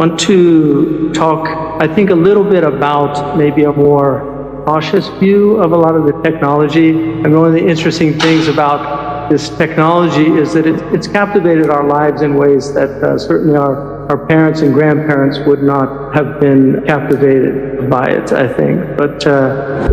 want to talk, I think, a little bit about maybe a more cautious view of a lot of the technology. And one of the interesting things about this technology is that it's captivated our lives in ways that certainly our parents and grandparents would not have been captivated by it, I think. But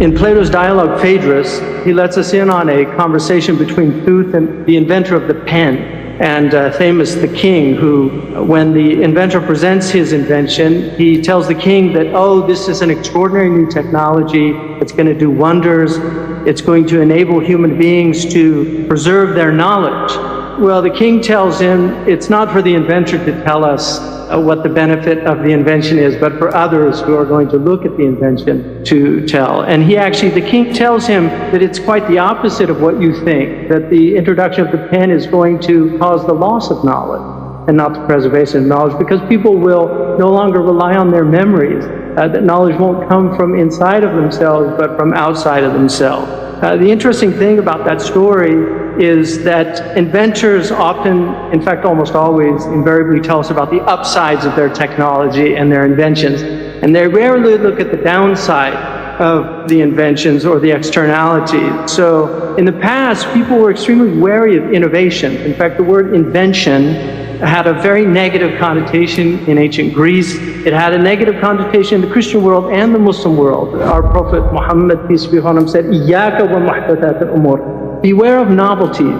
in Plato's dialogue, Phaedrus, he lets us in on a conversation between Thuth and the inventor of the pen. And Thamus, the king, who, when the inventor presents his invention, he tells the king that, oh, this is an extraordinary new technology. It's going to do wonders. It's going to enable human beings to preserve their knowledge. Well, the king tells him it's not for the inventor to tell us what the benefit of the invention is, but for others who are going to look at the invention to tell. And the king tells him that it's quite the opposite of what you think, that the introduction of the pen is going to cause the loss of knowledge and not the preservation of knowledge, because people will no longer rely on their memories, that knowledge won't come from inside of themselves, but from outside of themselves. The interesting thing about that story is that inventors often, in fact almost always, invariably tell us about the upsides of their technology and their inventions, and they rarely look at the downside of the inventions or the externality. So in the past, people were extremely wary of innovation. In fact, the word invention had a very negative connotation in ancient Greece. It had a negative connotation in the Christian world and the Muslim world. Our Prophet Muhammad, peace be upon him, said, "Iyaka wa muhdathat al-umur." Beware of novelties,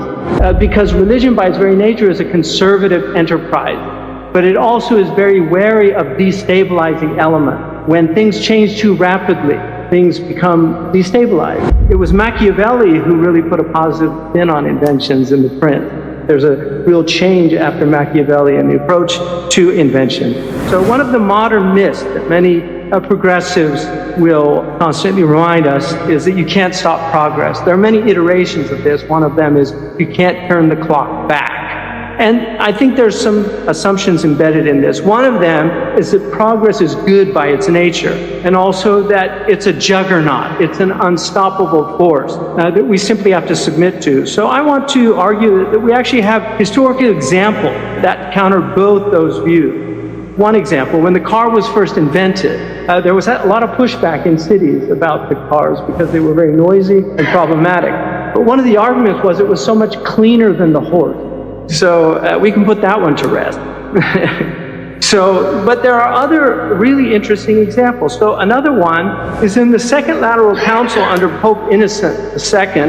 because religion by its very nature is a conservative enterprise, but it also is very wary of destabilizing element. When things change too rapidly, things become destabilized. It was Machiavelli who really put a positive spin on inventions in the print. There's a real change after Machiavelli in the approach to invention. So one of the modern myths that many progressives will constantly remind us is that you can't stop progress. There are many iterations of this. One of them is you can't turn the clock back. And I think there's some assumptions embedded in this. One of them is that progress is good by its nature, and also that it's a juggernaut. It's an unstoppable force that we simply have to submit to. So I want to argue that we actually have historical examples that counter both those views. One example, when the car was first invented, there was a lot of pushback in cities about the cars because they were very noisy and problematic. But one of the arguments was it was so much cleaner than the horse. So we can put that one to rest. But there are other really interesting examples. So another one is in the Second Lateral Council under Pope Innocent II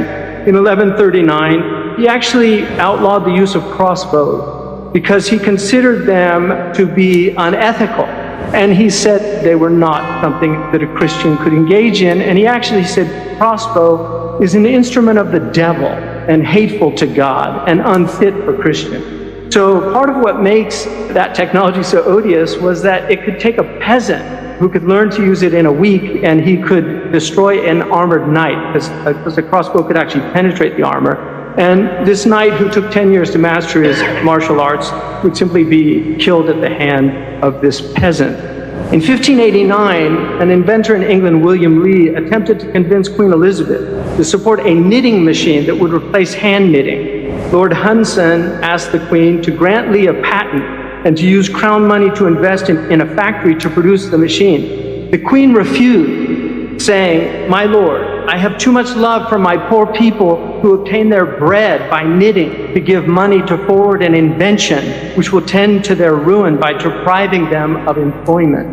in 1139. He actually outlawed the use of crossbows because he considered them to be unethical. And he said they were not something that a Christian could engage in. And he actually said crossbow is an instrument of the devil and hateful to God and unfit for Christians. So part of what makes that technology so odious was that it could take a peasant who could learn to use it in a week, and he could destroy an armored knight, because a crossbow could actually penetrate the armor. And this knight, who took 10 years to master his martial arts, would simply be killed at the hand of this peasant. In 1589, an inventor in England, William Lee, attempted to convince Queen Elizabeth to support a knitting machine that would replace hand knitting. Lord Hunson asked the Queen to grant Lee a patent and to use crown money to invest in a factory to produce the machine. The Queen refused, saying, "My lord, I have too much love for my poor people who obtain their bread by knitting to give money to forward an invention which will tend to their ruin by depriving them of employment."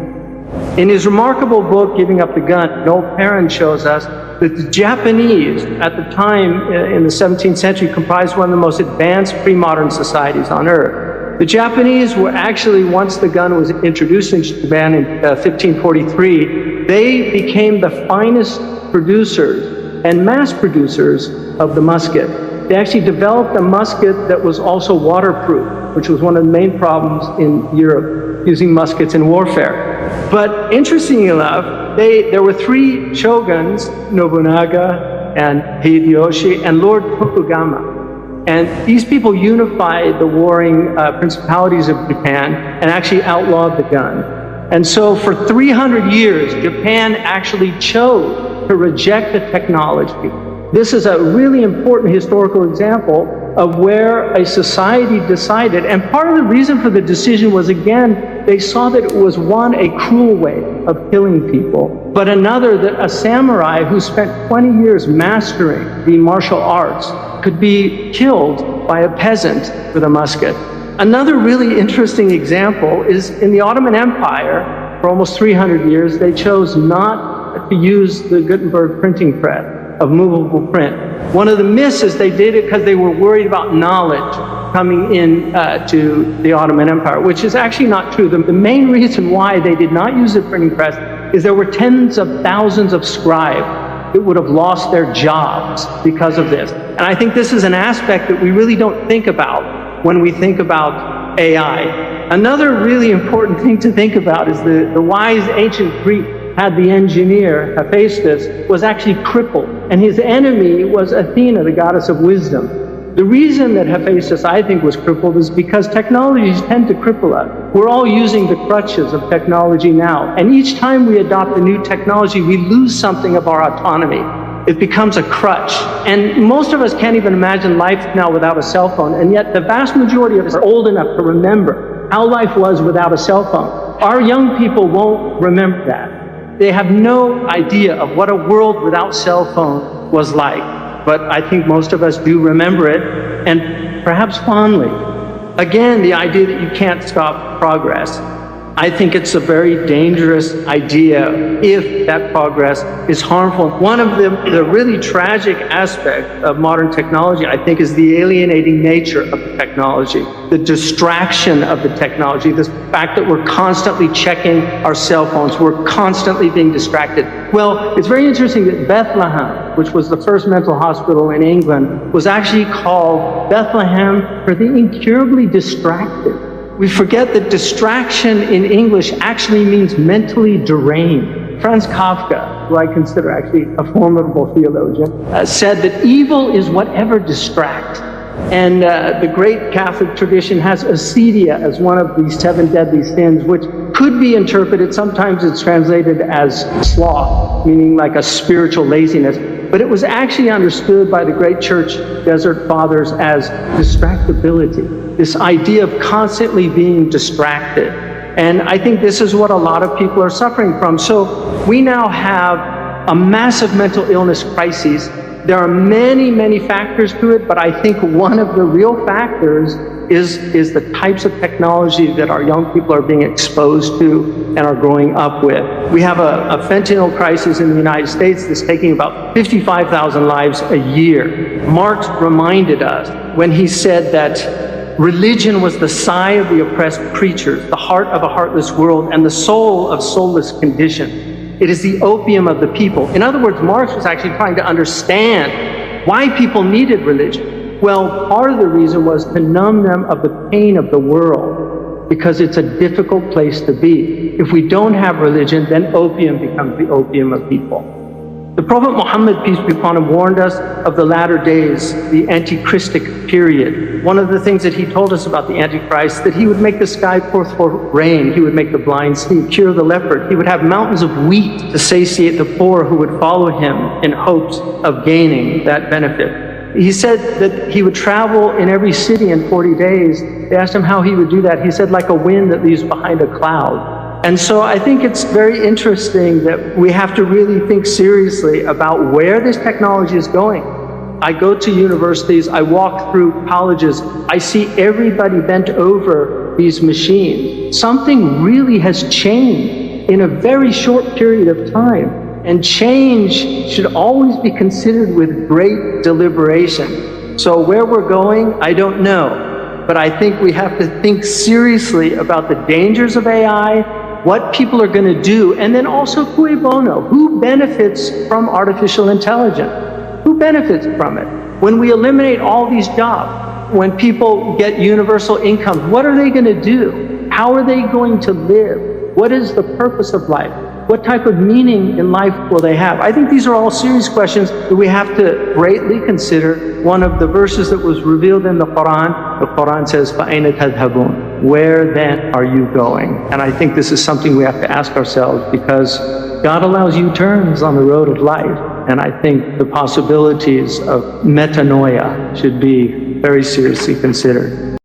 In his remarkable book, Giving Up the Gun, Noel Perrin shows us that the Japanese, at the time in the 17th century, comprised one of the most advanced pre-modern societies on earth. The Japanese were actually, once the gun was introduced in Japan in 1543, they became the finest producers and mass producers of the musket. They actually developed a musket that was also waterproof, which was one of the main problems in Europe, using muskets in warfare. But interestingly enough, there were three shoguns, Nobunaga and Hideyoshi and Lord Tokugawa. And these people unified the warring principalities of Japan and actually outlawed the gun. And so for 300 years, Japan actually chose to reject the technology. This is a really important historical example of where a society decided, and part of the reason for the decision was, again, they saw that it was one, a cruel way of killing people, but another, that a samurai who spent 20 years mastering the martial arts could be killed by a peasant with a musket. Another really interesting example is in the Ottoman Empire. For almost 300 years, they chose not to use the Gutenberg printing press of movable print. One of the myths is they did it because they were worried about knowledge coming in to the Ottoman Empire, which is actually not true. The main reason why they did not use the printing press is there were tens of thousands of scribes that would have lost their jobs because of this. And I think this is an aspect that we really don't think about when we think about AI. Another really important thing to think about is the wise ancient Greek had the engineer, Hephaestus, was actually crippled, and his enemy was Athena, the goddess of wisdom. The reason that Hephaestus, I think, was crippled is because technologies tend to cripple us. We're all using the crutches of technology now, and each time we adopt a new technology, we lose something of our autonomy. It becomes a crutch. And most of us can't even imagine life now without a cell phone, and yet the vast majority of us are old enough to remember how life was without a cell phone. Our young people won't remember that. They have no idea of what a world without cell phone was like. But I think most of us do remember it, and perhaps fondly. Again, the idea that you can't stop progress. I think it's a very dangerous idea if that progress is harmful. One of the really tragic aspects of modern technology, I think, is the alienating nature of the technology, the distraction of the technology, the fact that we're constantly checking our cell phones, we're constantly being distracted. Well, it's very interesting that Bethlehem, which was the first mental hospital in England, was actually called Bethlehem for the incurably distracted. We forget that distraction in English actually means mentally deranged. Franz Kafka, who I consider actually a formidable theologian, said that evil is whatever distracts. And the great Catholic tradition has acedia as one of the 7 deadly sins, which could be interpreted, sometimes it's translated as sloth, meaning like a spiritual laziness. But it was actually understood by the great church desert fathers as distractibility, this idea of constantly being distracted. And I think this is what a lot of people are suffering from. So we now have a massive mental illness crisis. There are many, many factors to it, but I think one of the real factors is the types of technology that our young people are being exposed to and are growing up with. We have a fentanyl crisis in the United States that's taking about 55,000 lives a year. Marx reminded us when he said that religion was the sigh of the oppressed creatures, the heart of a heartless world, and the soul of soulless condition. It is the opium of the people. In other words, Marx was actually trying to understand why people needed religion. Well, part of the reason was to numb them of the pain of the world, because it's a difficult place to be. If we don't have religion, then opium becomes the opium of people. The Prophet Muhammad, peace be upon him, warned us of the latter days, the antichristic period. One of the things that he told us about the Antichrist, that he would make the sky pour forth rain, he would make the blind see, cure the leopard, he would have mountains of wheat to satiate the poor who would follow him in hopes of gaining that benefit. He said that he would travel in every city in 40 days. They asked him how he would do that. He said, like a wind that leaves behind a cloud. And so I think it's very interesting that we have to really think seriously about where this technology is going. I go to universities, I walk through colleges, I see everybody bent over these machines. Something really has changed in a very short period of time. And change should always be considered with great deliberation. So where we're going, I don't know. But I think we have to think seriously about the dangers of AI, what people are going to do, and then also cui bono, who benefits from artificial intelligence? Who benefits from it? When we eliminate all these jobs, when people get universal income, what are they going to do? How are they going to live? What is the purpose of life? What type of meaning in life will they have? I think these are all serious questions that we have to greatly consider. One of the verses that was revealed in the Quran says, فَأَيْنَ تَذْهَبُونَ? Where then are you going? And I think this is something we have to ask ourselves, because God allows U-turns on the road of life. And I think the possibilities of metanoia should be very seriously considered.